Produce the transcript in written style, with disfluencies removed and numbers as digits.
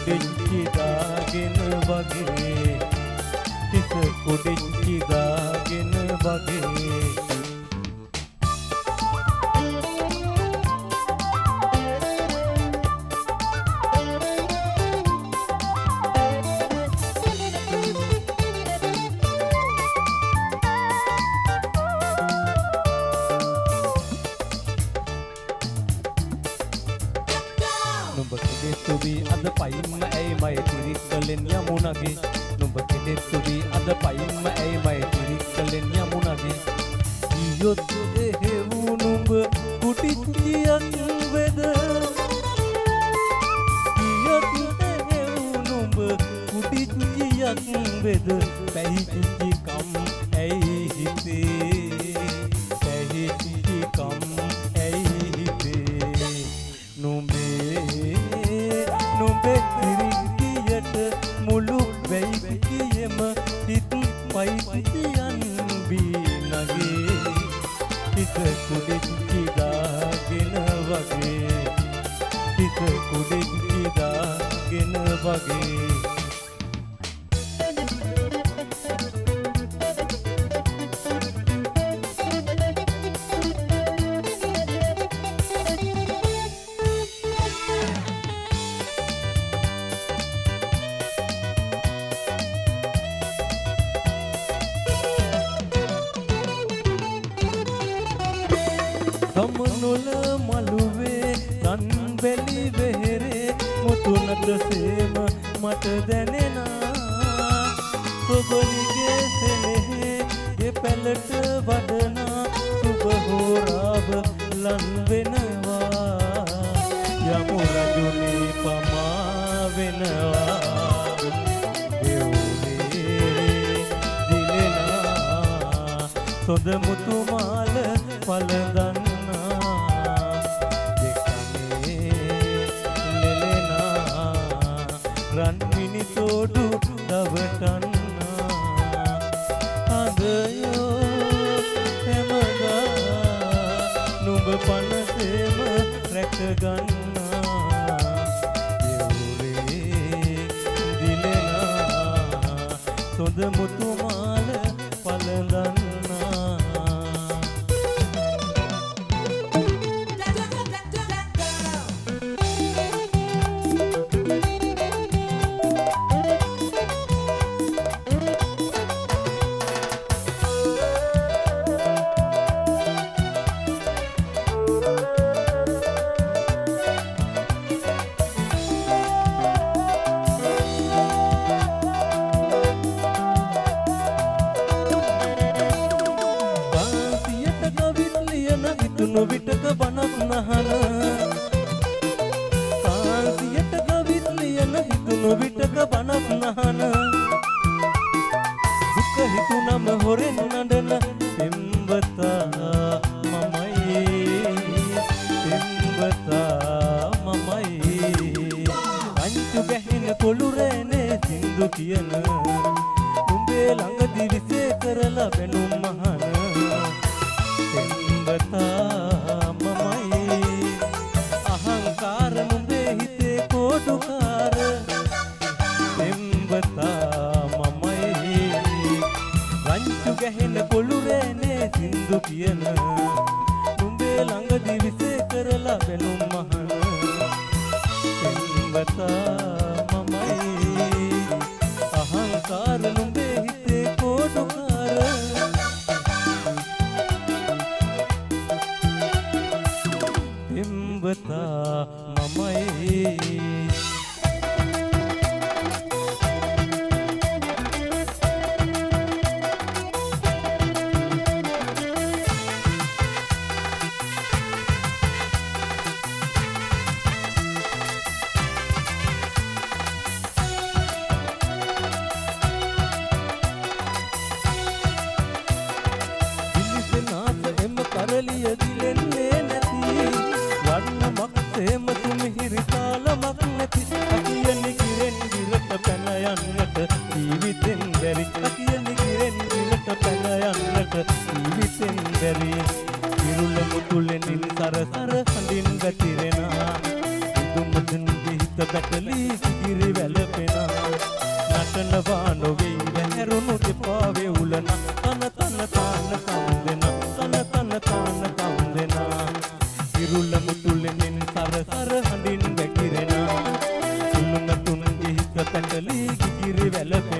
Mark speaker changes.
Speaker 1: කුඩිච්චි දාගෙන වගේ හිත කුඩිච්චි දාගෙන වගේ නුඹ කෙදෙත්තු වී අද පයින්ම ඇයි මය තිරික්කලෙන් යමුණගේ නුඹ කෙදෙත්තු වී අද පයින්ම ඇයි මය තිරික්කලෙන් යමුණගේ ඊයොත් එහෙවු නුඹ කුටිච්චියක් වෙද ඊයොත් එහෙවු නුඹ කුටිච්චියක් වෙද පැහිච්චි කම් ඇයි හිතේ පැහිච්චි කම් ඇයි හිතේ නුඹේ තිරික්කියට මුළු වැයිකියම හිත් පයිකියන් බීනගේ හිත කුඩිච්චි දාගෙන වගේ හිත කුඩිච්චි දාගෙන වගේ ගමනොල මළුවේ රන් බැලි වෙහෙරේ මුතුනට සේම මට දැනෙනා සොබලිගේ සෙනෙහේ ගෙපැලට වඩනා සුබ හෝරාව ලන් වෙනවා යමු රජුනේ පමා වෙනවා දෙවුනේ දිලෙනා සොඳ මුතුමාල පළඳන් රන්මිනි තෝඩු දවටන්නා අදයෝ හැමදා නුඹ පනසේම රැකගන්නා දෙවුරේ දිලෙනා සොඳ මුතුමාල පළඳන්නා තුනු විටක බණක් නහන කාන්සියට ගවිත් ලියන හිතුණු විටක බණක් නහන දුක හිතුනම හොරෙන් නඩන පෙම්වතා මමයි අංචු බැහෙන කොළුරේනේ සින්දු කියන උඹේ ළඟදි විසේ කරලා බැනුම් මහන මමයි අහංකාර නුඹේ හිතේ කෝඩුකාර පෙම්වතා මමයි රංචු ගැහෙන කොළුරේනේ සින්දු කියන නුඹේ ළඟදි විසේ කරලා බැනුම් මහන පෙම්වතා මමයි අහංකාර නුඹේ හිතේ කෝඩුකාර පැටලී කිකිරි වැළපෙනා නටනවා නොවේ වැහැරුණු දෙපා වේවුලන තන තන තාන කම් දෙනා තන තන තාන කම් දෙනා ඉරුල මුතුලෙන් සර සර හඳින් වැగిරෙනා තුනුම තුන්ගේ හිත පැටලී කිකිරි වැළපෙනා